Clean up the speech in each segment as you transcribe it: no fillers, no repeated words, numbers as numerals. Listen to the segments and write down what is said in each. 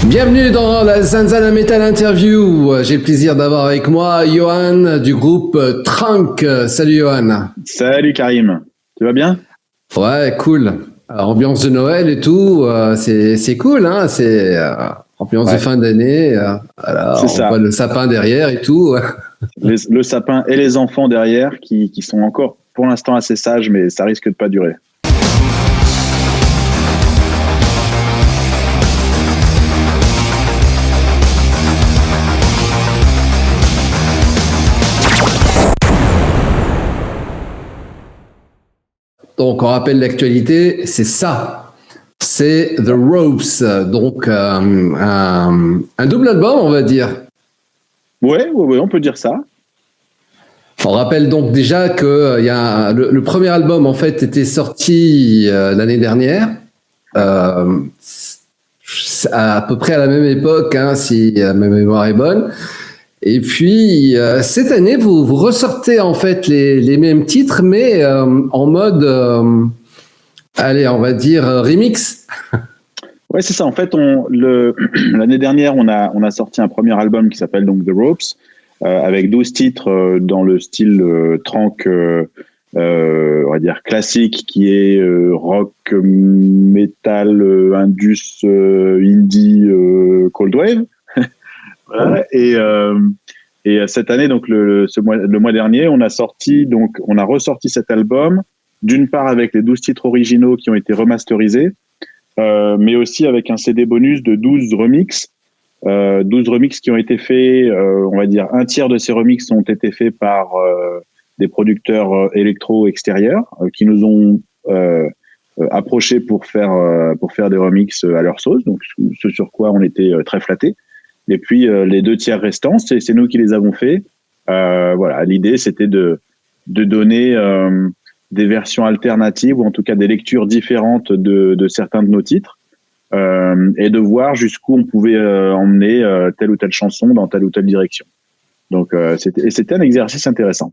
Bienvenue dans la Zanzana Metal Interview. J'ai le plaisir d'avoir avec moi Johan du groupe Trunk. Salut Johan. Salut Karim. Tu vas bien? Ouais, cool. Ambiance de Noël et tout, c'est cool, hein. C'est ambiance de fin d'année. Voilà, c'est ça. Voit le sapin derrière et tout. Le sapin et les enfants derrière qui sont encore pour l'instant assez sages, mais ça risque de pas durer. Donc, on rappelle l'actualité, c'est ça. C'est The Ropes, donc un double album, on va dire. Ouais, on peut dire ça. On rappelle donc déjà que le premier album, en fait, était sorti l'année dernière, à peu près à la même époque, hein, si ma mémoire est bonne. Et puis, cette année, vous ressortez en fait les mêmes titres, mais en mode, allez, on va dire remix. Ouais, c'est ça. En fait, l'année dernière, on a sorti un premier album qui s'appelle donc The Ropes, avec 12 titres dans le style Trunk, on va dire classique, qui est rock, metal, indus, indie, cold wave. Voilà. Et cette année, donc le mois dernier, on a ressorti cet album, d'une part avec les 12 titres originaux qui ont été remasterisés, mais aussi avec un CD bonus de 12 remixes. 12 remixes qui ont été faits, on va dire un tiers de ces remixes ont été faits par des producteurs électro extérieurs qui nous ont approchés pour faire des remixes à leur sauce, donc ce sur quoi on était très flattés. Et puis les 2 tiers restants, c'est nous qui les avons faits. Voilà, l'idée c'était de donner des versions alternatives ou en tout cas des lectures différentes de certains de nos titres et de voir jusqu'où on pouvait emmener telle ou telle chanson dans telle ou telle direction. Donc c'était un exercice intéressant.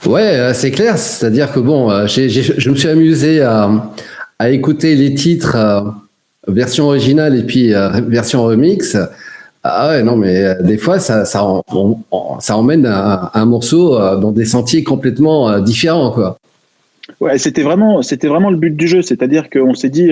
Ouais, c'est clair. C'est-à-dire que bon, je me suis amusé à écouter les titres version originale et puis version remix. Ah ouais, non, mais des fois, ça emmène un morceau dans des sentiers complètement différents, quoi. Ouais, c'était vraiment le but du jeu. C'est-à-dire qu'on s'est dit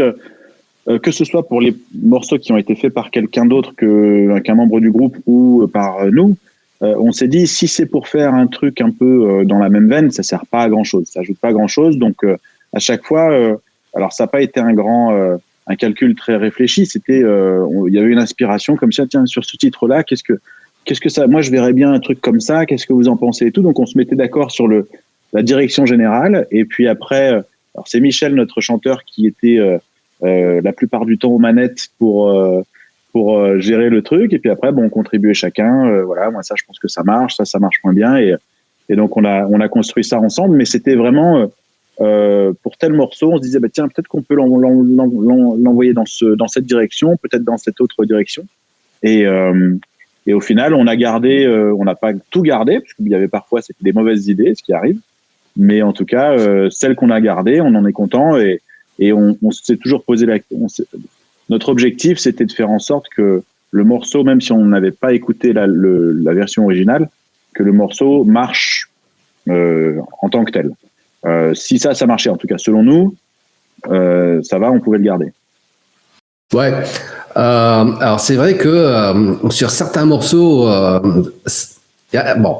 que ce soit pour les morceaux qui ont été faits par quelqu'un d'autre qu'un membre du groupe ou par nous. On s'est dit, si c'est pour faire un truc un peu dans la même veine, ça sert pas à grand chose, ça ajoute pas grand chose. Donc, à chaque fois, alors ça n'a pas été un calcul très réfléchi. C'était, il y avait une inspiration comme ça. Tiens, sur ce titre-là, qu'est-ce que ça, moi je verrais bien un truc comme ça. Qu'est-ce que vous en pensez et tout. Donc, on se mettait d'accord sur la direction générale. Et puis après, alors c'est Michel, notre chanteur, qui était la plupart du temps aux manettes pour gérer le truc, et puis après on contribuait chacun, voilà, moi ça je pense que ça marche moins bien, et donc on a construit ça ensemble, mais c'était vraiment pour tel morceau on se disait tiens, peut-être qu'on peut l'envoyer dans cette direction, peut-être dans cette autre direction, et au final on n'a pas tout gardé, parce qu'il y avait parfois c'était des mauvaises idées, ce qui arrive, mais en tout cas celles qu'on a gardées, on en est content, et on s'est toujours posé notre objectif, c'était de faire en sorte que le morceau, même si on n'avait pas écouté la version originale, que le morceau marche en tant que tel. Si ça marchait, en tout cas selon nous, ça va, on pouvait le garder. Ouais. Alors c'est vrai que sur certains morceaux, bon,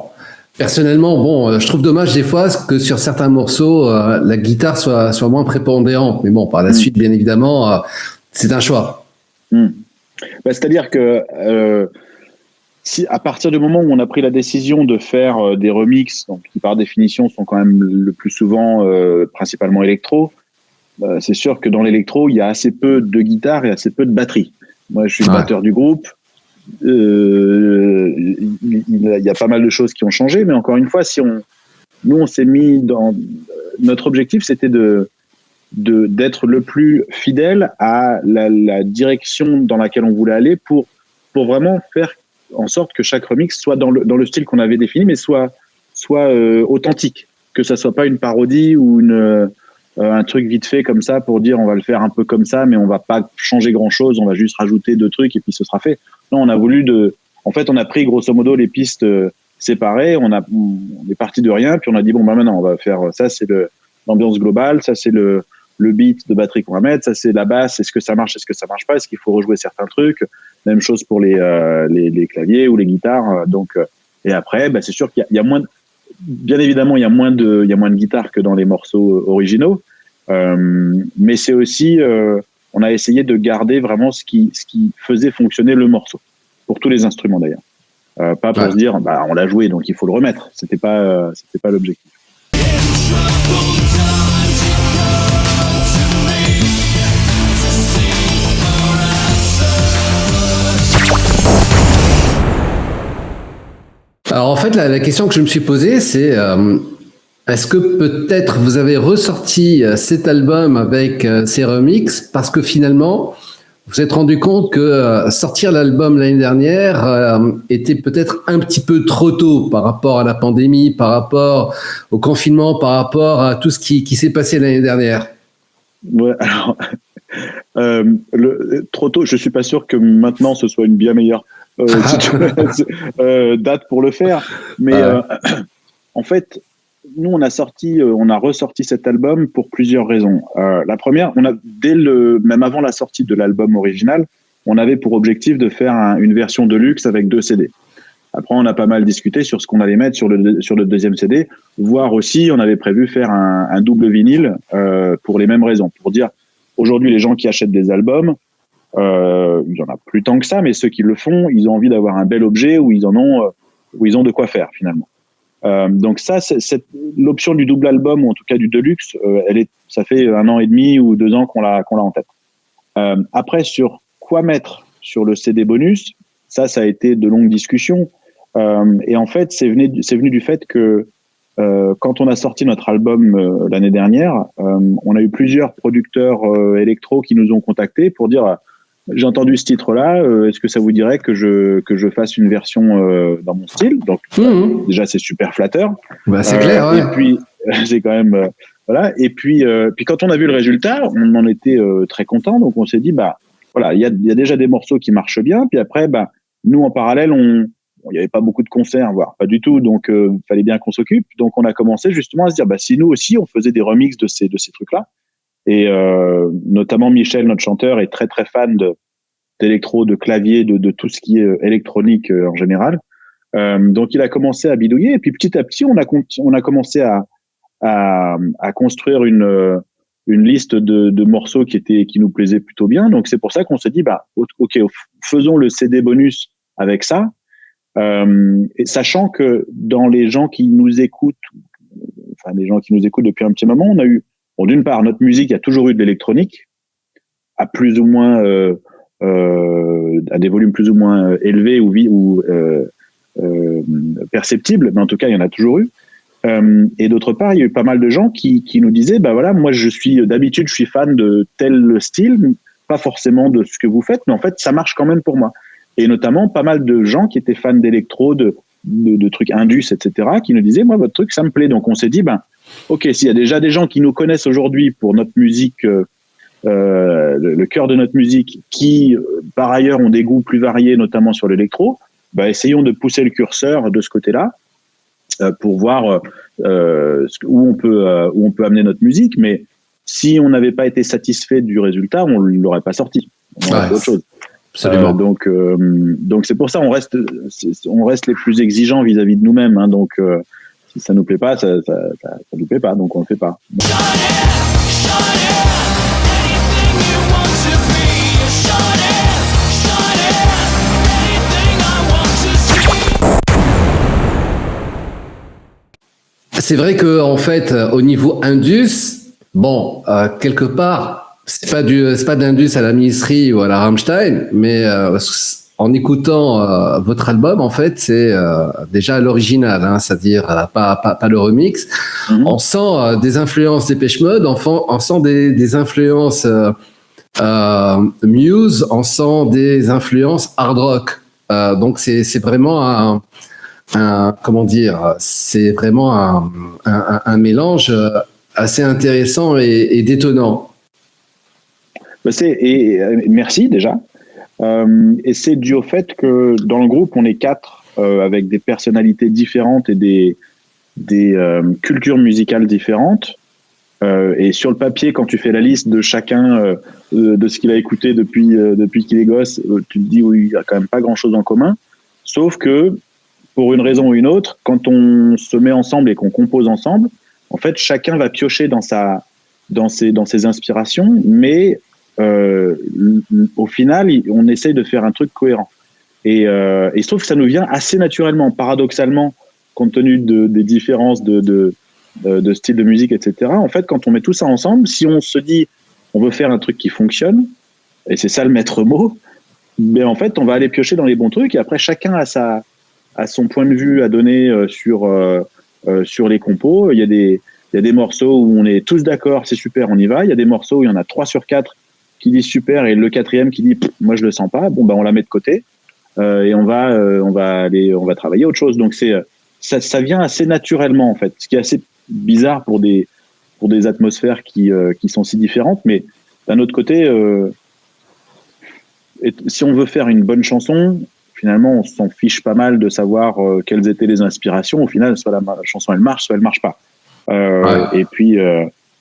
personnellement, je trouve dommage des fois que sur certains morceaux, la guitare soit moins prépondérante. Mais bon, par la suite, bien évidemment. C'est un choix. C'est-à-dire que si à partir du moment où on a pris la décision de faire des remixes, donc qui par définition sont quand même le plus souvent principalement électro, c'est sûr que dans l'électro, il y a assez peu de guitare et assez peu de batterie. Moi, je suis le batteur du groupe. Il y a pas mal de choses qui ont changé, mais encore une fois, nous on s'est mis dans notre objectif, c'était de d'être le plus fidèle à la direction dans laquelle on voulait aller pour vraiment faire en sorte que chaque remix soit dans le style qu'on avait défini, mais soit authentique, que ça soit pas une parodie ou un truc vite fait comme ça pour dire on va le faire un peu comme ça, mais on va pas changer grand chose, on va juste rajouter 2 trucs et puis ce sera fait. Non, on a voulu en fait, on a pris grosso modo les pistes séparées, on est parti de rien, puis on a dit bon bah maintenant on va faire ça, c'est l'ambiance globale, ça c'est le beat de batterie qu'on va mettre, ça c'est la basse, est-ce que ça marche pas, est-ce qu'il faut rejouer certains trucs, même chose pour les claviers ou les guitares, donc et après bah c'est sûr qu'il y a moins bien évidemment il y a moins de guitares que dans les morceaux originaux, mais c'est aussi on a essayé de garder vraiment ce qui faisait fonctionner le morceau pour tous les instruments d'ailleurs, pas pour se dire bah on l'a joué donc il faut le remettre, c'était pas l'objectif. Alors en fait, la question que je me suis posée, c'est est-ce que peut-être vous avez ressorti cet album avec ces remixes parce que finalement, vous vous êtes rendu compte que sortir l'album l'année dernière était peut-être un petit peu trop tôt par rapport à la pandémie, par rapport au confinement, par rapport à tout ce qui s'est passé l'année dernière? Ouais, alors trop tôt, je suis pas sûr que maintenant ce soit une bien meilleure date pour le faire, mais en fait, nous on a ressorti cet album pour plusieurs raisons. La première, même avant la sortie de l'album original, on avait pour objectif de faire une version de luxe avec 2 CD. Après, on a pas mal discuté sur ce qu'on allait mettre sur le deuxième CD, voire aussi on avait prévu faire un double vinyle pour les mêmes raisons, pour dire aujourd'hui les gens qui achètent des albums, il y en a plus tant que ça, mais ceux qui le font, ils ont envie d'avoir un bel objet où ils ont de quoi faire finalement. Donc ça, c'est l'option du double album ou en tout cas du deluxe, ça fait 1 an et demi ou 2 ans qu'on l'a en tête. Après, sur quoi mettre sur le CD bonus, ça a été de longues discussions. Et en fait, c'est venu du fait que quand on a sorti notre album l'année dernière, on a eu plusieurs producteurs électro qui nous ont contactés pour dire j'ai entendu ce titre-là, est-ce que ça vous dirait que je fasse une version dans mon style? Donc déjà c'est super flatteur. Bah, c'est clair. Ouais. Et puis c'est quand même voilà. Et puis quand on a vu le résultat, on en était très content. Donc on s'est dit bah voilà, il y a déjà des morceaux qui marchent bien. Puis après bah nous en parallèle il n'y avait pas beaucoup de concerts, voire pas du tout, donc fallait bien qu'on s'occupe. Donc on a commencé justement à se dire bah si nous aussi on faisait des remixes de ces trucs-là. Et notamment Michel, notre chanteur, est très très fan d'électro, de clavier, de tout ce qui est électronique en général. Donc il a commencé à bidouiller et puis petit à petit on a commencé à construire une liste de morceaux qui nous plaisaient plutôt bien. Donc c'est pour ça qu'on s'est dit bah ok, faisons le CD bonus avec ça. Et sachant que dans les gens qui nous écoutent, enfin les gens qui nous écoutent depuis un petit moment, on a eu d'une part, notre musique a toujours eu de l'électronique, à plus ou moins, à des volumes plus ou moins élevés ou perceptibles, mais en tout cas, il y en a toujours eu. Et d'autre part, il y a eu pas mal de gens qui nous disaient, bah voilà, moi d'habitude, je suis fan de tel style, pas forcément de ce que vous faites, mais en fait, ça marche quand même pour moi. Et notamment, pas mal de gens qui étaient fans d'électro, de trucs indus, etc., qui nous disaient, moi, votre truc, ça me plaît. Donc, on s'est dit, ben, ok, s'il y a déjà des gens qui nous connaissent aujourd'hui pour notre musique, le cœur de notre musique, qui par ailleurs ont des goûts plus variés, notamment sur l'électro, bah, essayons de pousser le curseur de ce côté-là pour voir où on peut amener notre musique. Mais si on n'avait pas été satisfait du résultat, on l'aurait pas sorti. On aurait fait autre chose. Absolument. Donc c'est pour ça on reste les plus exigeants vis-à-vis de nous-mêmes. Hein, donc si ça nous plaît pas, ça nous plaît pas, donc on le fait pas. C'est vrai que en fait, au niveau Indus, bon, quelque part, c'est pas d'Indus à la Ministry ou à la Rammstein, mais en écoutant votre album, en fait, c'est déjà l'original, hein, c'est-à-dire pas le remix. On sent des influences Depeche Mode, on sent des influences Muse, on sent des influences hard rock. Donc c'est vraiment comment dire, c'est vraiment un mélange assez intéressant et détonnant. Merci déjà. Et c'est dû au fait que dans le groupe, on est 4 avec des personnalités différentes et des cultures musicales différentes. Et sur le papier, quand tu fais la liste de chacun de ce qu'il a écouté depuis qu'il est gosse, tu te dis oui, il n'y a quand même pas grand-chose en commun. Sauf que, pour une raison ou une autre, quand on se met ensemble et qu'on compose ensemble, en fait, chacun va piocher dans ses inspirations, mais au final, on essaye de faire un truc cohérent. Et il se trouve que ça nous vient assez naturellement, paradoxalement, compte tenu des différences de style de musique, etc. En fait, quand on met tout ça ensemble, si on se dit on veut faire un truc qui fonctionne, et c'est ça le maître mot, ben en fait, on va aller piocher dans les bons trucs, et après, chacun a son point de vue à donner sur les compos. Il y a des morceaux où on est tous d'accord, c'est super, on y va. Il y a des morceaux où il y en a 3 sur 4 qui disent super, et le 4e qui dit moi je le sens pas. Bon, ben on la met de côté, et on va travailler autre chose. Donc ça vient assez naturellement, en fait, ce qui est assez bizarre pour des atmosphères qui sont si différentes. Mais d'un autre côté, si on veut faire une bonne chanson, finalement, on s'en fiche pas mal de savoir quelles étaient les inspirations. Au final, soit la chanson elle marche, soit elle marche pas. Et puis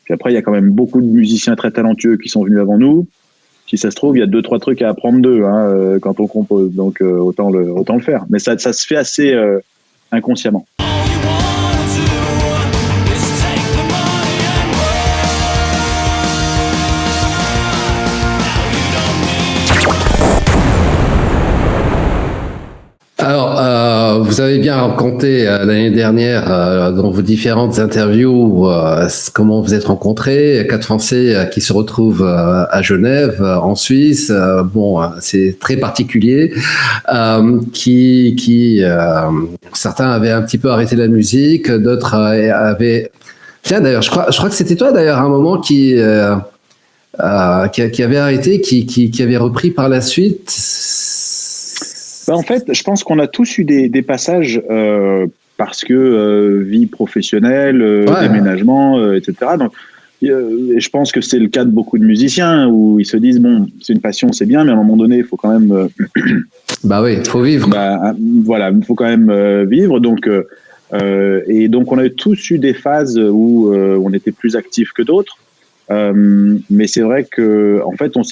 après, il y a quand même beaucoup de musiciens très talentueux qui sont venus avant nous. Si ça se trouve, il y a 2-3 trucs à apprendre d'eux quand on compose. Donc autant le faire. Mais ça se fait assez inconsciemment. Alors, vous avez bien raconté l'année dernière dans vos différentes interviews comment vous êtes rencontrés, 4 Français qui se retrouvent à Genève, en Suisse. Bon, c'est très particulier. Certains avaient un petit peu arrêté la musique, d'autres avaient. Tiens, d'ailleurs, je crois que c'était toi d'ailleurs à un moment qui avait arrêté, qui avait repris par la suite. En fait, je pense qu'on a tous eu des passages parce que vie professionnelle, déménagement, etc. Donc, et je pense que c'est le cas de beaucoup de musiciens où ils se disent bon, c'est une passion, c'est bien, mais à un moment donné, il faut quand même. Bah oui, il faut vivre. Voilà, il faut quand même vivre. Donc, et donc, on a tous eu des phases où on était plus actifs que d'autres. Mais c'est vrai que en fait, on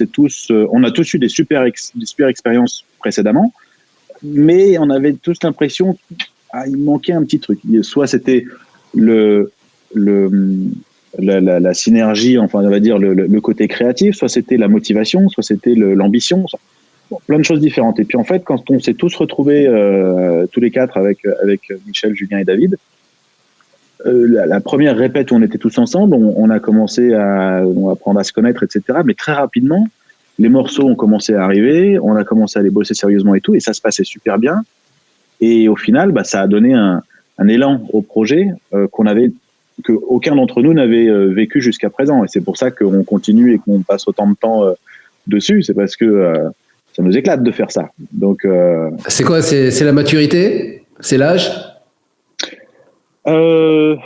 a tous eu des super expériences précédemment. Mais on avait tous l'impression qu'il manquait un petit truc. Soit c'était la synergie, enfin on va dire le côté créatif, soit c'était la motivation, soit c'était l'ambition, plein de choses différentes. Et puis en fait, quand on s'est tous retrouvés tous les 4 avec Michel, Julien et David, la première répète où on était tous ensemble, on a commencé à apprendre à se connaître, etc. Mais très rapidement, les morceaux ont commencé à arriver, on a commencé à les bosser sérieusement et tout, et ça se passait super bien. Et au final, ça a donné un élan au projet que aucun d'entre nous n'avait vécu jusqu'à présent. Et c'est pour ça qu'on continue et qu'on passe autant de temps dessus. C'est parce que ça nous éclate de faire ça. Donc, c'est quoi ? C'est la maturité ? C'est l'âge ? Alors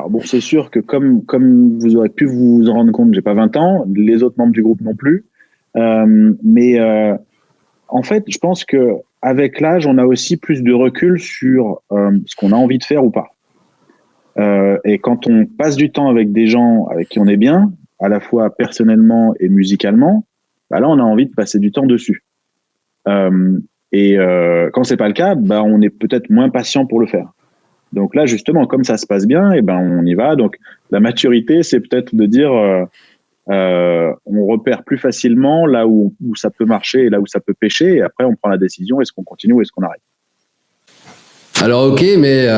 bon, c'est sûr que comme vous aurez pu vous en rendre compte, j'ai pas 20 ans, les autres membres du groupe non plus. Mais en fait, je pense que avec l'âge, on a aussi plus de recul sur ce qu'on a envie de faire ou pas. Et quand on passe du temps avec des gens avec qui on est bien, à la fois personnellement et musicalement, là, on a envie de passer du temps dessus. Et quand c'est pas le cas, on est peut-être moins patient pour le faire. Donc là, justement, comme ça se passe bien, et on y va. Donc la maturité, c'est peut-être de dire on repère plus facilement là où ça peut marcher et là où ça peut pêcher, et après on prend la décision, est-ce qu'on continue ou est-ce qu'on arrête. Alors ok, mais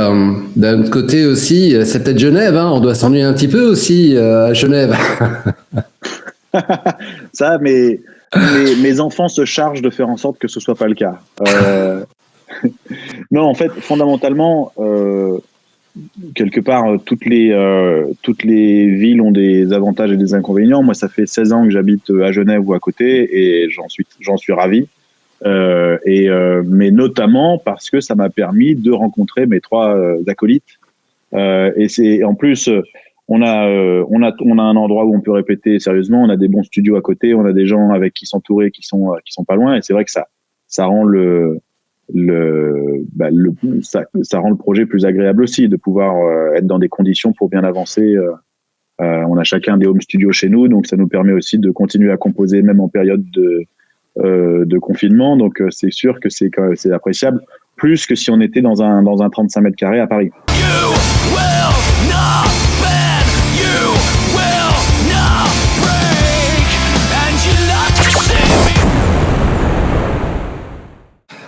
d'un autre côté aussi, c'est peut-être Genève, on doit s'ennuyer un petit peu aussi à Genève. Ça, mais mes enfants se chargent de faire en sorte que ce soit pas le cas. Non, en fait, fondamentalement, quelque part, toutes les villes ont des avantages et des inconvénients. Moi, ça fait 16 ans que j'habite à Genève ou à côté, et j'en suis ravi. Mais notamment parce que ça m'a permis de rencontrer mes 3 acolytes. Et c'est en plus, on a un endroit où on peut répéter sérieusement. On a des bons studios à côté. On a des gens avec qui s'entourer qui sont pas loin. Et c'est vrai que ça rend ça rend le projet plus agréable aussi, de pouvoir être dans des conditions pour bien avancer. On a chacun des home studios chez nous, donc ça nous permet aussi de continuer à composer même en période de confinement. Donc c'est sûr que c'est appréciable, plus que si on était dans un 35 mètres carrés à Paris.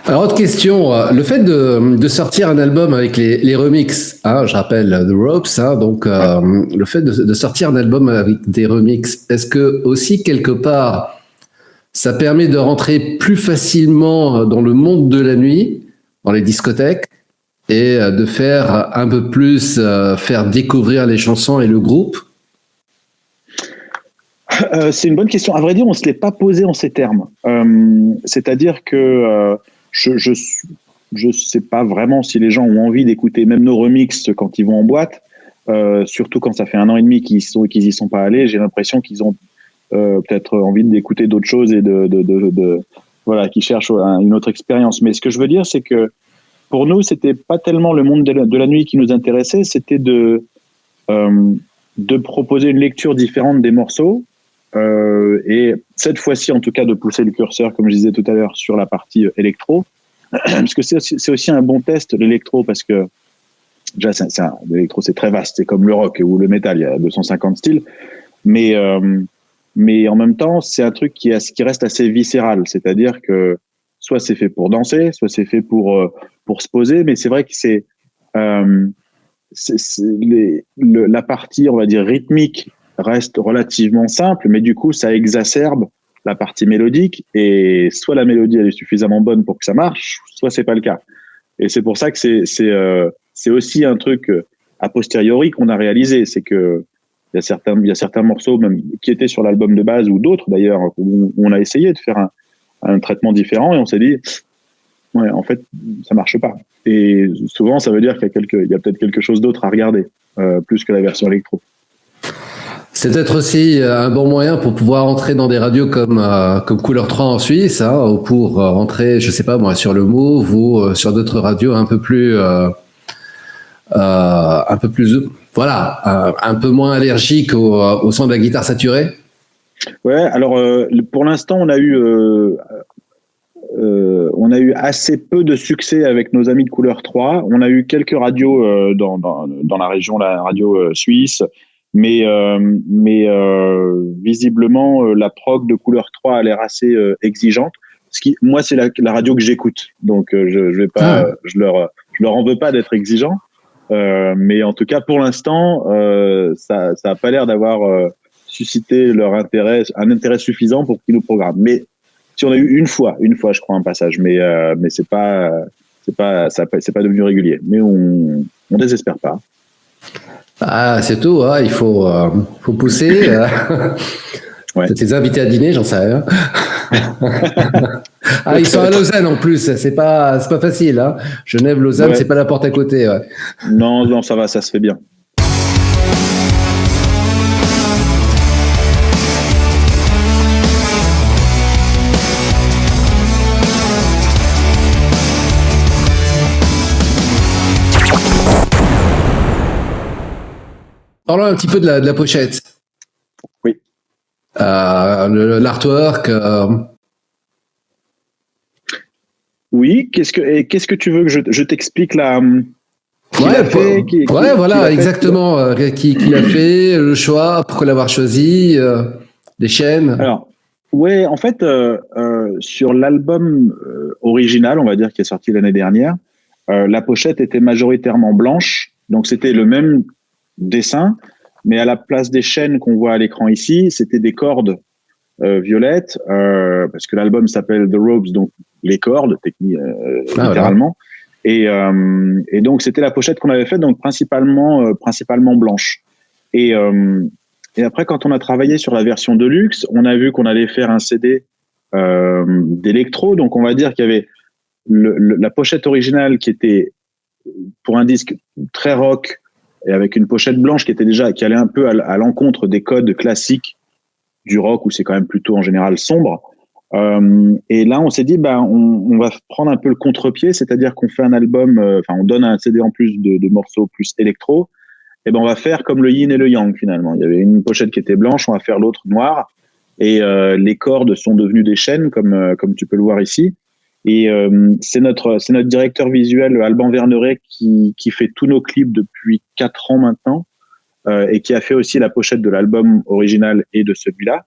Alors, autre question, le fait de sortir un album avec les remixes, hein, je rappelle The Ropes, hein, donc le fait de sortir un album avec des remixes, est-ce que aussi quelque part ça permet de rentrer plus facilement dans le monde de la nuit, dans les discothèques, et de faire un peu plus, faire découvrir les chansons et le groupe? C'est une bonne question. À vrai dire, on ne se l'est pas posé en ces termes. C'est-à-dire que je sais pas vraiment si les gens ont envie d'écouter même nos remixes quand ils vont en boîte, surtout quand ça fait 1 an et demi qu'ils y sont pas allés. J'ai l'impression qu'ils ont peut-être envie d'écouter d'autres choses et voilà, qu'ils cherchent une autre expérience. Mais ce que je veux dire, c'est que pour nous, c'était pas tellement le monde de la nuit qui nous intéressait, c'était de proposer une lecture différente des morceaux. Et cette fois-ci, en tout cas, de pousser le curseur, comme je disais tout à l'heure, sur la partie électro, parce que c'est aussi un bon test, l'électro, parce que déjà, l'électro, c'est très vaste, c'est comme le rock ou le métal, il y a 250 styles, mais en même temps, c'est un truc qui reste assez viscéral, c'est-à-dire que soit c'est fait pour danser, soit c'est fait pour se poser, mais c'est vrai que la partie, on va dire, rythmique reste relativement simple, mais du coup, ça exacerbe la partie mélodique, et soit la mélodie elle est suffisamment bonne pour que ça marche, soit c'est pas le cas. Et c'est pour ça que c'est aussi un truc a posteriori qu'on a réalisé, c'est que il y a certains morceaux même qui étaient sur l'album de base, ou d'autres d'ailleurs, où on a essayé de faire un traitement différent, et on s'est dit ouais, en fait ça marche pas. Et souvent ça veut dire qu'il y a peut-être quelque chose d'autre à regarder, plus que la version électro. C'est peut-être aussi un bon moyen pour pouvoir entrer dans des radios comme Couleur 3 en Suisse, hein, ou pour rentrer, je sais pas moi, sur le Move ou sur d'autres radios un peu plus, voilà, un peu moins allergiques au son de la guitare saturée. Ouais, alors pour l'instant, on a eu assez peu de succès avec nos amis de Couleur 3. On a eu quelques radios dans la région, la radio suisse. Mais visiblement, la prog de Couleur 3 a l'air assez exigeante. Moi, c'est la radio que j'écoute, donc je vais pas, je leur en veux pas d'être exigeant. Mais en tout cas, pour l'instant, ça a pas l'air d'avoir suscité un intérêt suffisant pour qu'ils nous programment. Mais si on a eu une fois, je crois, un passage, mais c'est pas devenu régulier. Mais on désespère pas. Ah, c'est tout, hein, il faut pousser. Ouais. Peut-être les inviter à dîner, j'en sais rien. Ah, ils sont à Lausanne en plus, c'est pas facile, hein. Genève, Lausanne, ouais. C'est pas la porte à côté, ouais. Non, ça va, ça se fait bien. Parlons un petit peu de la pochette. Oui. L'artwork. Oui. Qu'est-ce que tu veux que je t'explique là? Voilà, exactement. Qui l'a fait, le choix, pourquoi l'avoir choisi, les chaînes. Alors, ouais, en fait, sur l'album original, on va dire, qui est sorti l'année dernière, la pochette était majoritairement blanche, donc c'était le même dessin, mais à la place des chaînes qu'on voit à l'écran ici, c'était des cordes violette, parce que l'album s'appelle The Ropes, donc les cordes, littéralement. Voilà. Et donc c'était la pochette qu'on avait faite, donc principalement blanche. Et après, quand on a travaillé sur la version Deluxe, on a vu qu'on allait faire un CD d'électro, donc on va dire qu'il y avait la pochette originale qui était pour un disque très rock et avec une pochette blanche qui allait un peu à l'encontre des codes classiques du rock où c'est quand même plutôt en général sombre. Et là, on s'est dit, on va prendre un peu le contre-pied, c'est-à-dire qu'on fait un album, on donne un CD en plus de morceaux plus électro. Et on va faire comme le yin et le yang finalement. Il y avait une pochette qui était blanche, on va faire l'autre noire. Et les cordes sont devenues des chaînes, comme tu peux le voir ici. Et c'est notre directeur visuel, Alban Verneret, qui fait tous nos clips depuis 4 ans maintenant, et qui a fait aussi la pochette de l'album original et de celui-là,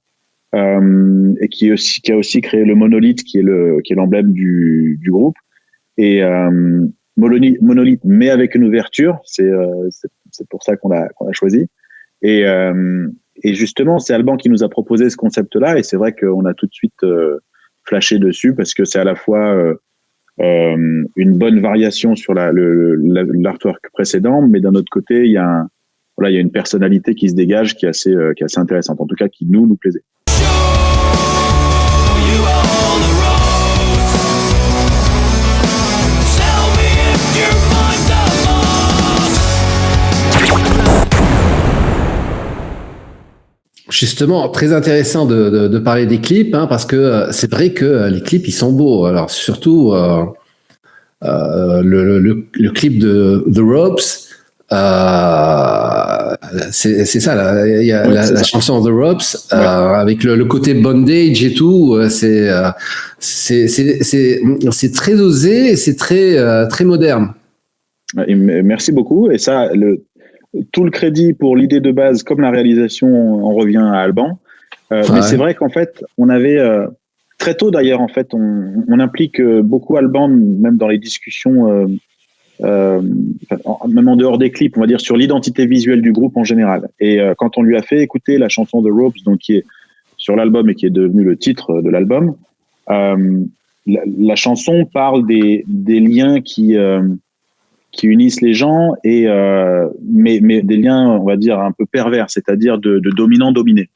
et qui a aussi créé le monolithe, qui est l'emblème du groupe. Et monolithe, mais avec une ouverture, c'est pour ça qu'on l'a choisi. Et justement, c'est Alban qui nous a proposé ce concept-là, et c'est vrai qu'on a tout de suite flashé dessus parce que c'est à la fois une bonne variation sur l'artwork précédent, mais d'un autre côté, il y a une personnalité qui se dégage qui est assez intéressante, en tout cas qui nous plaisait. Justement, très intéressant de parler des clips, parce que c'est vrai que les clips, ils sont beaux. Alors, surtout le clip de The Ropes, c'est ça, il y a la chanson The Ropes, avec le côté bondage et tout, c'est très osé et c'est très moderne. Merci beaucoup. Et ça, tout le crédit pour l'idée de base comme la réalisation, on revient à Alban. Mais c'est vrai qu'en fait, on avait très tôt d'ailleurs, en fait, on implique beaucoup Alban, même dans les discussions, même en dehors des clips, on va dire sur l'identité visuelle du groupe en général. Et quand on lui a fait écouter la chanson The Ropes, donc qui est sur l'album et qui est devenu le titre de l'album, la chanson parle des liens qui unissent les gens, et mais des liens, on va dire, un peu pervers, c'est-à-dire de dominant-dominé.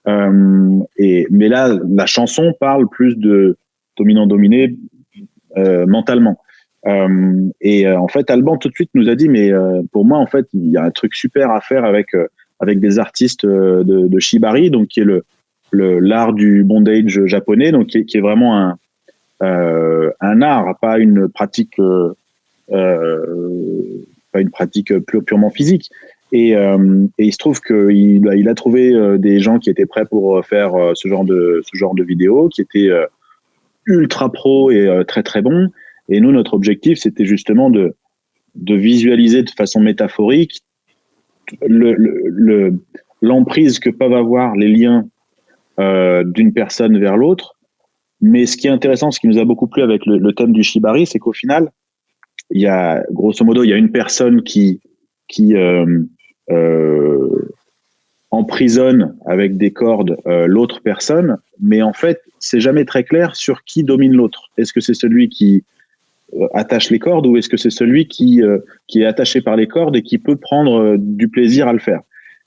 Mais là, la chanson parle plus de dominant-dominé mentalement. En fait, Alban tout de suite nous a dit, mais pour moi, en fait, il y a un truc super à faire avec des artistes de Shibari, donc qui est l'art du bondage japonais, donc qui est vraiment un art, pas une pratique. Pas une pratique purement physique. Et il se trouve qu'il a trouvé des gens qui étaient prêts pour faire ce genre de vidéo, qui étaient ultra pro et très très bons. Et nous, notre objectif, c'était justement de visualiser de façon métaphorique l'emprise que peuvent avoir les liens d'une personne vers l'autre. Mais ce qui est intéressant, ce qui nous a beaucoup plu avec le thème du Shibari, c'est qu'au final, grosso modo, il y a une personne qui emprisonne avec des cordes l'autre personne, mais en fait, c'est jamais très clair sur qui domine l'autre. Est-ce que c'est celui qui attache les cordes, ou est-ce que c'est celui qui est attaché par les cordes et qui peut prendre du plaisir à le faire?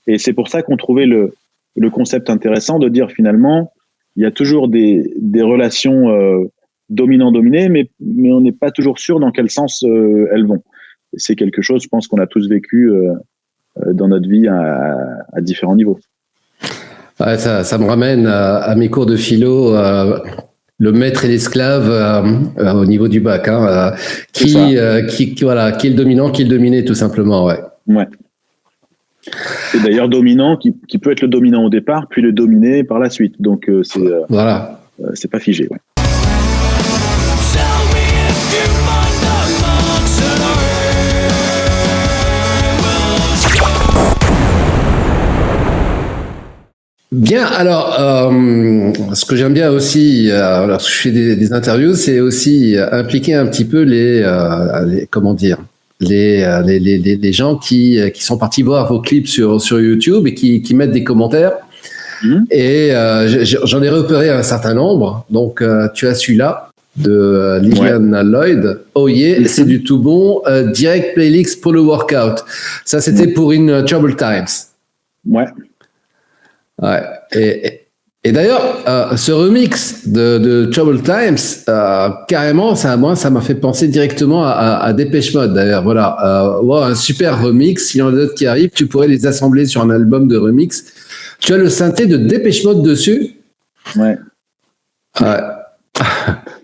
Et c'est pour ça qu'on trouvait le concept intéressant de dire finalement, il y a toujours des relations dominant-dominé, mais on n'est pas toujours sûr dans quel sens elles vont. Et c'est quelque chose, je pense, qu'on a tous vécu dans notre vie à différents niveaux. Ouais, ça me ramène à mes cours de philo, le maître et l'esclave au niveau du bac, qui est le dominant, qui est le dominé, tout simplement. Ouais. Et d'ailleurs, dominant, qui peut être le dominant au départ, puis le dominé par la suite. Donc, c'est pas figé. Ouais. Bien, alors, ce que j'aime bien aussi, lorsque je fais des interviews, c'est aussi impliquer un petit peu les gens qui sont partis voir vos clips sur YouTube et qui mettent des commentaires. Et j'en ai repéré un certain nombre. Donc, tu as celui-là de Lillian Lloyd. Oh yeah, c'est du tout bon. Direct playlist pour le workout. Ça, c'était pour une Troubled Times. Ouais. Et d'ailleurs, ce remix de Troubled Times, carrément, ça m'a fait penser directement à Depeche Mode. D'ailleurs, voilà, un super remix. Il y en a d'autres qui arrivent, tu pourrais les assembler sur un album de remix. Tu as le synthé de Depeche Mode dessus. Ouais.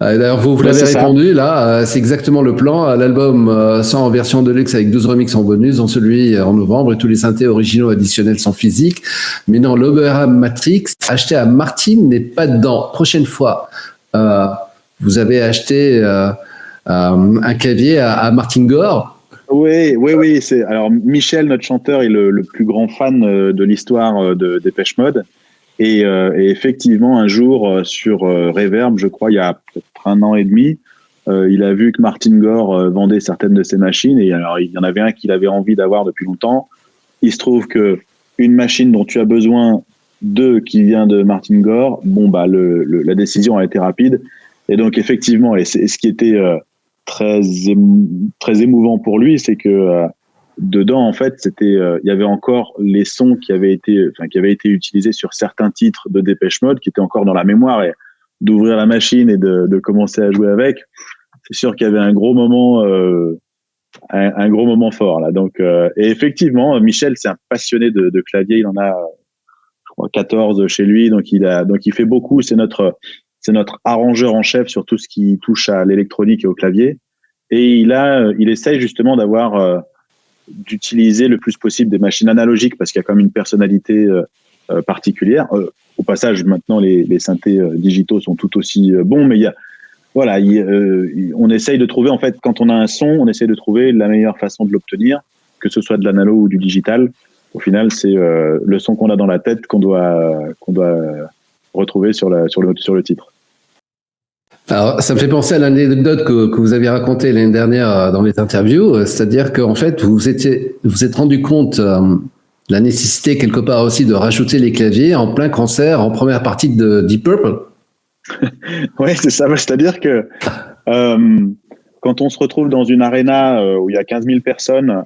D'ailleurs, vous l'avez répondu, là, c'est exactement le plan. L'album sort en version deluxe avec 12 remixes en bonus, dont celui en novembre, et tous les synthés originaux additionnels sont physiques. Mais non, l'Oberheim Matrix, acheté à Martin, n'est pas dedans. Prochaine fois, vous avez acheté un clavier à Martin Gore. Oui. Alors, Michel, notre chanteur, est le plus grand fan de l'histoire de Depeche Mode. Et effectivement, un jour, sur Reverb, je crois, il y a peut-être 1 an et demi, il a vu que Martin Gore vendait certaines de ses machines. Et alors, il y en avait un qu'il avait envie d'avoir depuis longtemps. Il se trouve que une machine dont tu as besoin qui vient de Martin Gore, la décision a été rapide. Et donc, effectivement, et ce qui était très émouvant pour lui, c'est que dedans, en fait, il y avait encore les sons qui avaient été utilisés sur certains titres de Depeche Mode, qui étaient encore dans la mémoire, et d'ouvrir la machine et de commencer à jouer avec, c'est sûr qu'il y avait un gros moment fort là. Donc, et effectivement, Michel, c'est un passionné de clavier. Il en a, je crois, 14 chez lui, donc il fait beaucoup. C'est notre arrangeur en chef sur tout ce qui touche à l'électronique et au clavier. Et il essaye justement d'utiliser le plus possible des machines analogiques, parce qu'il y a quand même une personnalité particulière. Au passage, maintenant, les synthés digitaux sont tout aussi bons, mais on essaye de trouver, en fait, quand on a un son, on essaye de trouver la meilleure façon de l'obtenir, que ce soit de l'analo ou du digital. Au final, c'est le son qu'on a dans la tête qu'on doit retrouver sur le titre. Alors, ça me fait penser à l'anecdote que vous aviez racontée l'année dernière dans les interviews, c'est-à-dire qu'en fait, vous êtes rendu compte la nécessité quelque part aussi de rajouter les claviers en plein concert, en première partie de Deep Purple. Oui, c'est ça. C'est-à-dire que quand on se retrouve dans une arena où il y a 15 000 personnes,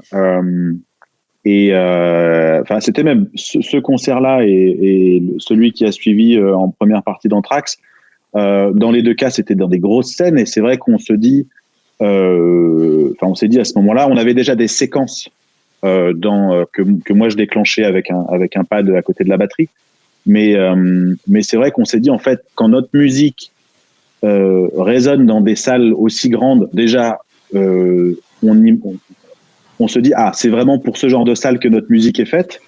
c'était même ce concert-là et celui qui a suivi en première partie d'Anthrax. Dans les deux cas, c'était dans des grosses scènes, et c'est vrai qu'on se dit, on s'est dit à ce moment-là, on avait déjà des séquences que moi je déclenchais avec un pad à côté de la batterie, mais c'est vrai qu'on s'est dit, en fait, quand notre musique résonne dans des salles aussi grandes, déjà on se dit, c'est vraiment pour ce genre de salle que notre musique est faite,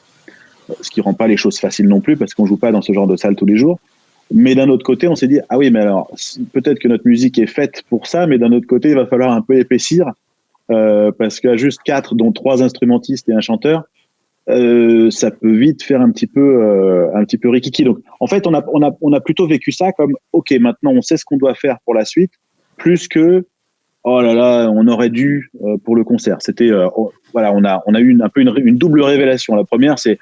ce qui rend pas les choses faciles non plus, parce qu'on joue pas dans ce genre de salle tous les jours. Mais d'un autre côté, on s'est dit, oui, mais alors, peut-être que notre musique est faite pour ça, mais d'un autre côté, il va falloir un peu épaissir, parce qu'à juste 4, dont 3 instrumentistes et un chanteur, ça peut vite faire un petit peu rikiki. Donc, en fait, on a plutôt vécu ça comme, ok, maintenant, on sait ce qu'on doit faire pour la suite, plus que, oh là là, on aurait dû pour le concert. C'était, on a eu un peu une double révélation. La première, c'est,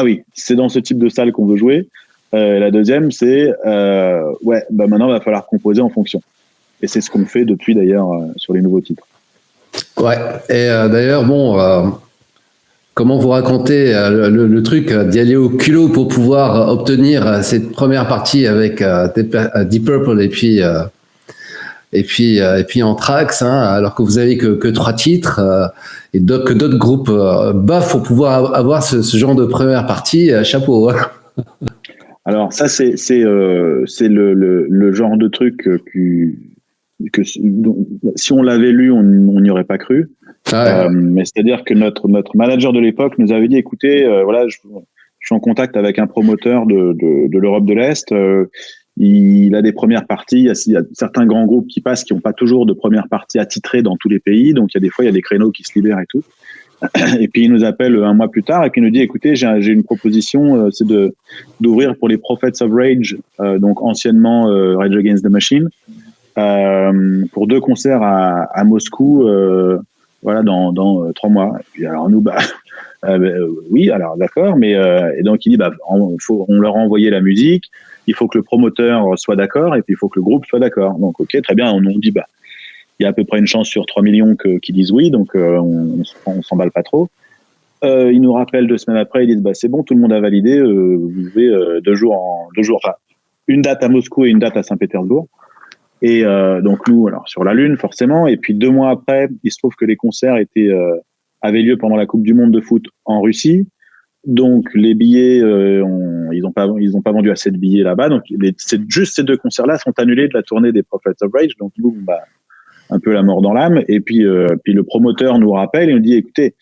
oui, c'est dans ce type de salle qu'on veut jouer. La deuxième, c'est maintenant il va falloir composer en fonction. Et c'est ce qu'on fait depuis d'ailleurs sur les nouveaux titres. Ouais. Et d'ailleurs, comment vous racontez le truc d'y aller au culot pour pouvoir obtenir cette première partie avec Deep Purple et puis Anthrax, alors que vous avez que 3 titres et que d'autres groupes baffent pour pouvoir avoir ce genre de première partie. Chapeau. Alors ça, c'est le genre de truc que si on l'avait lu, on n'y aurait pas cru. Mais c'est-à-dire que notre manager de l'époque nous avait dit, écoutez, je suis en contact avec un promoteur de l'Europe de l'Est. Il a des premières parties. Il y a certains grands groupes qui passent, qui n'ont pas toujours de première partie attitrée dans tous les pays. Donc il y a des créneaux qui se libèrent et tout. Et puis il nous appelle 1 mois plus tard et puis il nous dit, écoutez, j'ai une proposition, c'est d'ouvrir pour les Prophets of Rage, donc anciennement Rage Against the Machine, pour 2 concerts à Moscou voilà, dans 3 mois. Et puis alors nous, oui, alors d'accord, mais et donc il dit, on leur a envoyé la musique, il faut que le promoteur soit d'accord, et puis il faut que le groupe soit d'accord. Donc ok, très bien, on dit, il y a à peu près une chance sur 3 millions qui disent oui, donc on s'emballe pas trop. Ils nous rappellent 2 semaines après, ils disent, c'est bon, tout le monde a validé, vous pouvez 2 jours, enfin, une date à Moscou et une date à Saint-Pétersbourg. Et donc nous, alors sur la Lune forcément, et puis 2 mois après, il se trouve que les concerts avaient lieu pendant la Coupe du Monde de foot en Russie. Donc les billets, ils ont pas vendu assez de billets là-bas. Donc juste ces 2 concerts-là sont annulés de la tournée des Prophets of Rage. Donc nous, un peu la mort dans l'âme. Et puis le promoteur nous rappelle et nous dit, écoutez,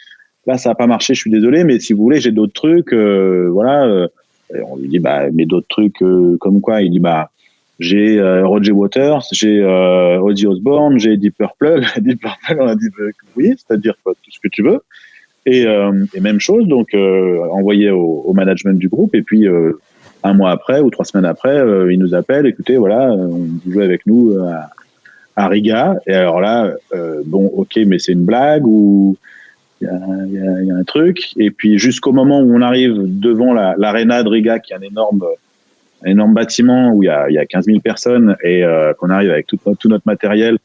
là ça a pas marché, je suis désolé, mais si vous voulez, j'ai d'autres trucs. Voilà. Et on lui dit, mais d'autres trucs comme quoi? Il dit, j'ai Roger Waters, j'ai Ozzy Osbourne, j'ai Deep Purple. Deep Purple, on a dit, oui, c'est-à-dire tout ce que tu veux. Et même chose, donc envoyé au management du groupe. Et puis 1 mois après ou 3 semaines après, ils nous appellent. Écoutez, voilà, vous jouez avec nous à Riga. Et alors là, ok, mais c'est une blague ou il y a un truc. Et puis jusqu'au moment où on arrive devant l'aréna de Riga, qui est un énorme bâtiment où il y a 15 000 personnes, et qu'on arrive avec tout notre matériel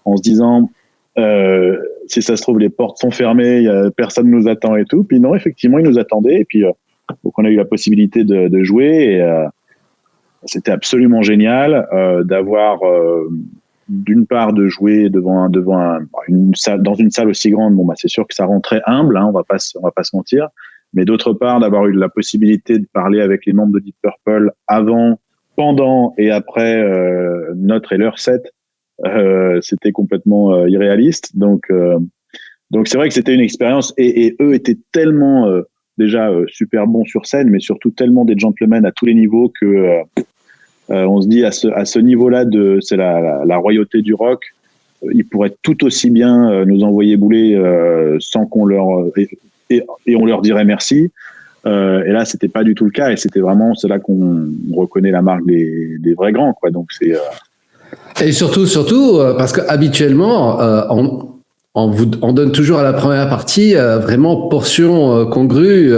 en se disant, si ça se trouve, les portes sont fermées, personne nous attend et tout. Puis non, effectivement, ils nous attendaient. Et puis, donc on a eu la possibilité de jouer. Et c'était absolument génial d'avoir, d'une part, de jouer devant une salle, dans une salle aussi grande. C'est sûr que ça rend très humble, hein, on va pas se mentir. Mais d'autre part, d'avoir eu la possibilité de parler avec les membres de Deep Purple avant, pendant et après notre et leur set. C'était complètement irréaliste. Donc c'est vrai que c'était une expérience, et eux étaient tellement déjà super bons sur scène, mais surtout tellement des gentlemen à tous les niveaux que on se dit à ce niveau-là, c'est la royauté du rock. Ils pourraient tout aussi bien nous envoyer bouler sans qu'on leur et on leur dirait merci. Et là, c'était pas du tout le cas, et c'est là qu'on reconnaît la marque des vrais grands, quoi. Donc c'est et surtout, parce que habituellement, on donne toujours à la première partie vraiment portion congrue,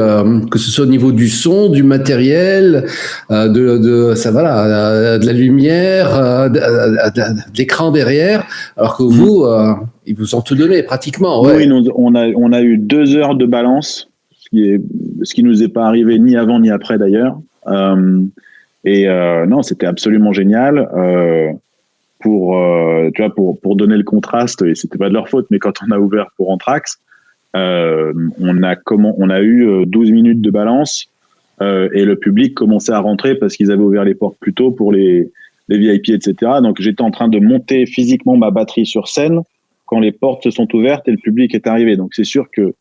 que ce soit au niveau du son, du matériel, de la lumière, de l'écran derrière, alors que vous, ils vous ont tout donné pratiquement. Ouais. Oui, on a eu 2 heures de balance, ce qui nous est pas arrivé ni avant ni après d'ailleurs. Non, c'était absolument génial. Pour donner le contraste, et c'était pas de leur faute, mais quand on a ouvert pour Anthrax, on a eu 12 minutes de balance, et le public commençait à rentrer parce qu'ils avaient ouvert les portes plus tôt pour les VIP, etc. Donc j'étais en train de monter physiquement ma batterie sur scène quand les portes se sont ouvertes et le public est arrivé. Donc c'est sûr que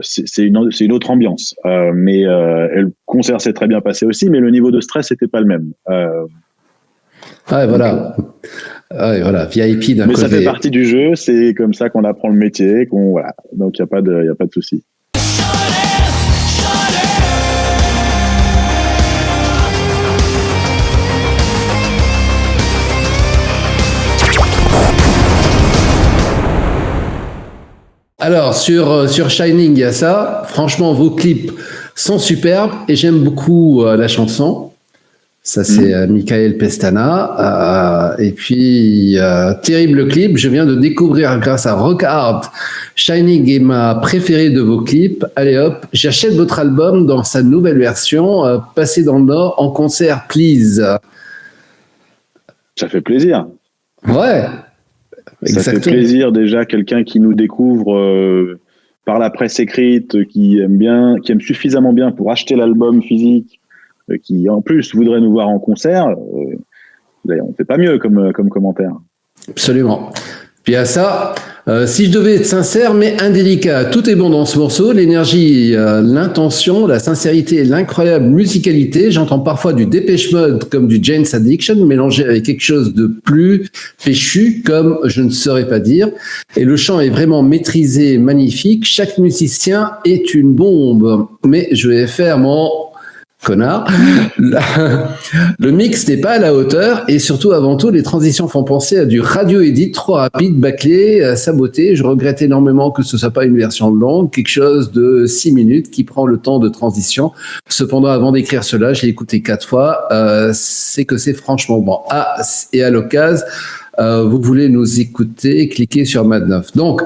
c'est une autre ambiance. Mais le concert s'est très bien passé aussi, mais le niveau de stress n'était pas le même. Voilà. VIP d'un côté. Mais ça fait partie du jeu, c'est comme ça qu'on apprend le métier, voilà. Donc il y a pas de souci. Alors sur Shining, il y a ça. Franchement, vos clips sont superbes et j'aime beaucoup la chanson. Ça, c'est Michael Pestana. Et puis, terrible clip. Je viens de découvrir grâce à Rock Hard. Shining est ma préférée de vos clips. Allez hop, j'achète votre album dans sa nouvelle version. Passez dans le Nord en concert, please. Ça fait plaisir. Ouais. Exactement. Ça fait plaisir déjà, quelqu'un qui nous découvre par la presse écrite, qui aime suffisamment bien pour acheter l'album physique, qui en plus voudrait nous voir en concert. D'ailleurs, on ne fait pas mieux comme commentaire. Absolument. Puis à ça, si je devais être sincère mais indélicat, tout est bon dans ce morceau, l'énergie, l'intention, la sincérité et l'incroyable musicalité. J'entends parfois du Depeche Mode comme du Jane's Addiction mélangé avec quelque chose de plus péchu comme je ne saurais pas dire. Et le chant est vraiment maîtrisé, magnifique. Chaque musicien est une bombe. Mais je vais faire mon connard. Le mix n'est pas à la hauteur et surtout, avant tout, les transitions font penser à du radio-edit trop rapide, bâclé, saboté. Je regrette énormément que ce soit pas une version longue, quelque chose de 6 minutes qui prend le temps de transition. Cependant, avant d'écrire cela, je l'ai écouté 4 fois. C'est que c'est franchement bon. Ah, et à l'occasion, vous voulez nous écouter, cliquez sur Mad 9. Donc,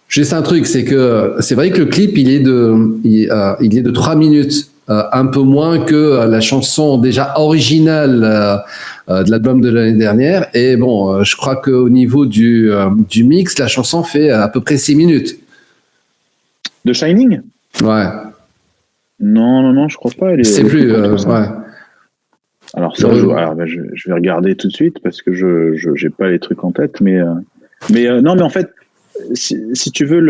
juste un truc, c'est que c'est vrai que le clip, il est de 3 minutes, un peu moins que la chanson déjà originale de l'album de l'année dernière. Et bon, je crois qu'au niveau du mix, la chanson fait à peu près 6 minutes. De Shining ? Ouais. Non, je crois pas. C'est plus, ouais. Alors ça, je vais regarder tout de suite parce que je j'ai pas les trucs en tête, mais non, mais en fait, si tu veux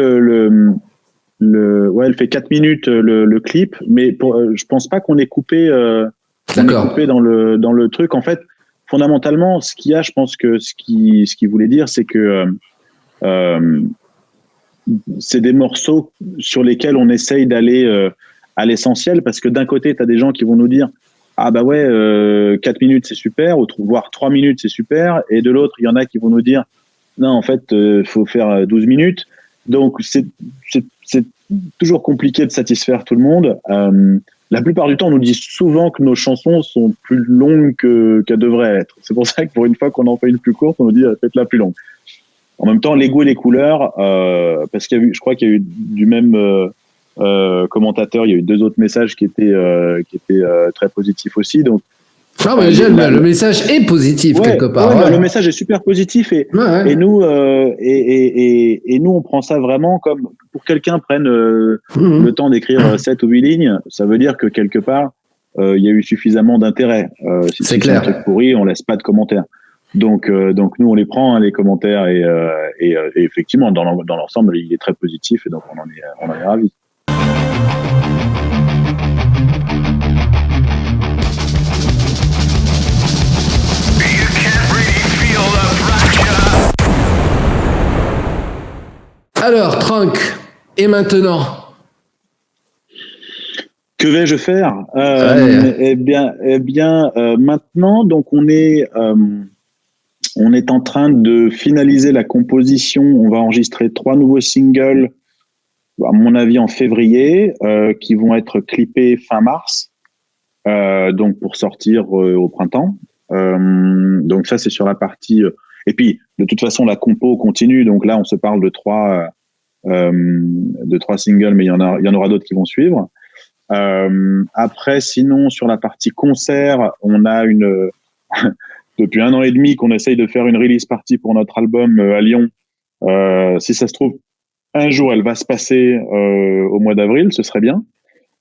ouais, elle fait 4 minutes le clip, mais je pense pas qu'on ait coupé. On est coupé dans le truc. En fait, fondamentalement, ce qu'il y a, je pense que ce qu'il voulait dire, c'est que c'est des morceaux sur lesquels on essaye d'aller à l'essentiel, parce que d'un côté, tu as des gens qui vont nous dire ah bah ouais, 4 minutes c'est super, voire 3 minutes c'est super, et de l'autre, il y en a qui vont nous dire non, en fait, faut faire 12 minutes. Donc, c'est toujours compliqué de satisfaire tout le monde. La plupart du temps, on nous dit souvent que nos chansons sont plus longues qu'elles devraient être. C'est pour ça que pour une fois qu'on en fait une plus courte, on nous dit faites-la plus longue. En même temps, les goûts et les couleurs, parce qu'il y a eu, je crois qu'il y a eu du même commentateur, il y a eu 2 autres messages qui étaient très positifs aussi. Donc, mais le message est positif quelque part. Ouais. Le message est super positif et nous et nous on prend ça vraiment comme pour quelqu'un prenne le temps d'écrire 7 ou 8 lignes, ça veut dire que quelque part il y a eu suffisamment d'intérêt. Si c'est clair. C'est un truc pourri, on laisse pas de commentaires. Donc nous on les prend les commentaires et effectivement dans l'ensemble il est très positif et donc on en est ravis. Alors, Trunk, et maintenant ? Que vais-je faire ? Eh bien, maintenant, donc on est en train de finaliser la composition. On va enregistrer 3 nouveaux singles, à mon avis en février, qui vont être clippés fin mars, donc pour sortir au printemps. Donc ça, c'est sur la partie. Et puis, de toute façon, la compo continue. Donc là, on se parle de 3 singles, mais il y en aura d'autres qui vont suivre. Après, sinon, sur la partie concert, on a depuis 1 an et demi qu'on essaye de faire une release party pour notre album à Lyon. Si ça se trouve, un jour, elle va se passer au mois d'avril, ce serait bien.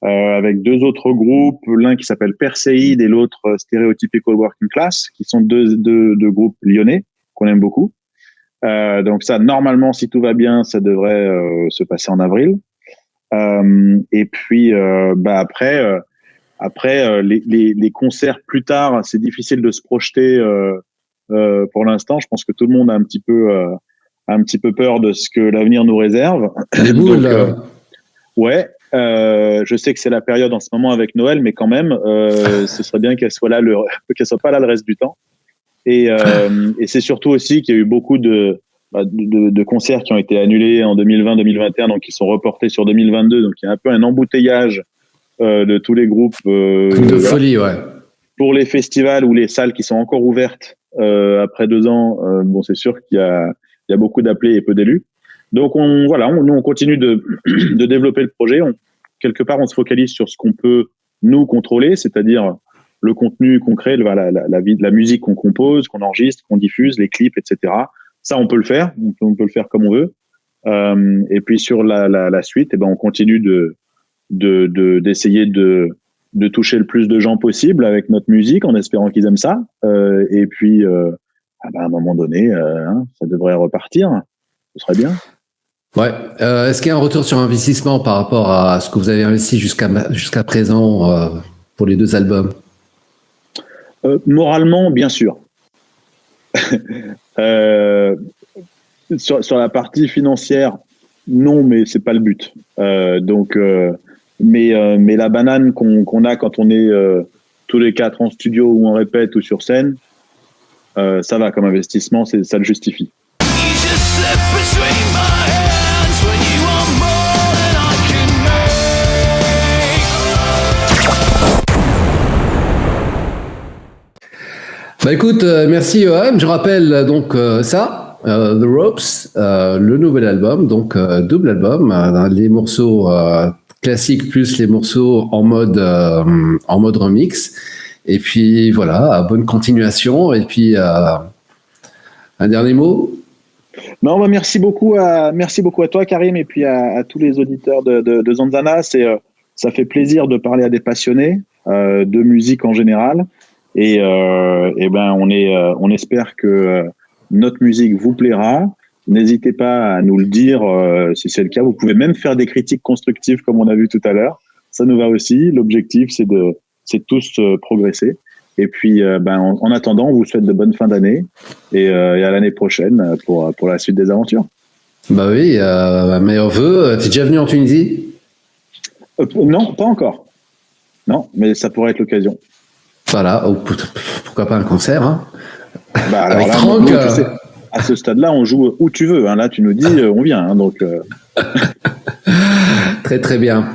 Avec 2 autres groupes, l'un qui s'appelle Perseid et l'autre Stereotypical Working Class, qui sont deux groupes lyonnais qu'on aime beaucoup. Donc ça, normalement, si tout va bien, ça devrait se passer en avril. Et puis, après, les concerts plus tard, c'est difficile de se projeter pour l'instant. Je pense que tout le monde a un petit peu peur de ce que l'avenir nous réserve. Les boules. Donc, ouais. Je sais que c'est la période en ce moment avec Noël, mais quand même, ce serait bien qu'elle soit pas là le reste du temps. Et c'est surtout aussi qu'il y a eu beaucoup de concerts qui ont été annulés en 2020-2021, donc qui sont reportés sur 2022. Donc il y a un peu un embouteillage de tous les groupes. De folie, ouais. Pour les festivals ou les salles qui sont encore ouvertes après 2 ans, bon, c'est sûr qu'il y a beaucoup d'appelés et peu d'élus. Donc nous on continue de développer le projet. Quelque part, on se focalise sur ce qu'on peut nous contrôler, c'est-à-dire le contenu concret, la musique qu'on compose, qu'on enregistre, qu'on diffuse, les clips, etc. Ça, on peut le faire. On peut le faire comme on veut. Et puis sur la suite, on continue d'essayer de toucher le plus de gens possible avec notre musique, en espérant qu'ils aiment ça. Et puis, à un moment donné, ça devrait repartir. Ce serait bien. Ouais. Est-ce qu'il y a un retour sur investissement par rapport à ce que vous avez investi jusqu'à présent pour les 2 albums ? Moralement, bien sûr. Sur la partie financière, non, mais c'est pas le but. Donc mais la banane qu'on a quand on est tous les 4 en studio ou en répète ou sur scène, ça va comme investissement, ça le justifie. Bah écoute, merci Johan. Je rappelle donc The Ropes, le nouvel album, donc double album, les morceaux classiques plus les morceaux en mode remix. Et puis voilà, bonne continuation. Et puis un dernier mot. Non, bah merci beaucoup à toi Karim et puis à tous les auditeurs de Zanzana. Ça fait plaisir de parler à des passionnés de musique en général. Et ben on espère que notre musique vous plaira. N'hésitez pas à nous le dire si c'est le cas. Vous pouvez même faire des critiques constructives comme on a vu tout à l'heure. Ça nous va aussi. L'objectif c'est de tous progresser. Et puis en attendant, on vous souhaite de bonnes fins d'année et à l'année prochaine pour la suite des aventures. Bah oui, meilleurs vœux. T'es déjà venu en Tunisie? Non, pas encore. Non, mais ça pourrait être l'occasion. Voilà, pourquoi pas un concert, hein. Bah, alors avec là, Franck. Tu sais, à ce stade-là, on joue où tu veux. Hein. Là, tu nous dis, on vient. Hein, donc. Très très bien.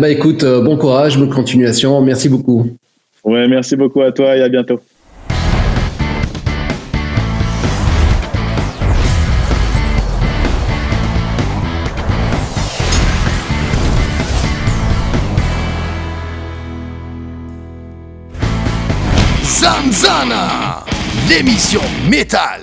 Écoute, bon courage, bonne continuation. Merci beaucoup. Ouais, merci beaucoup à toi et à bientôt. Zanzana, l'émission métal.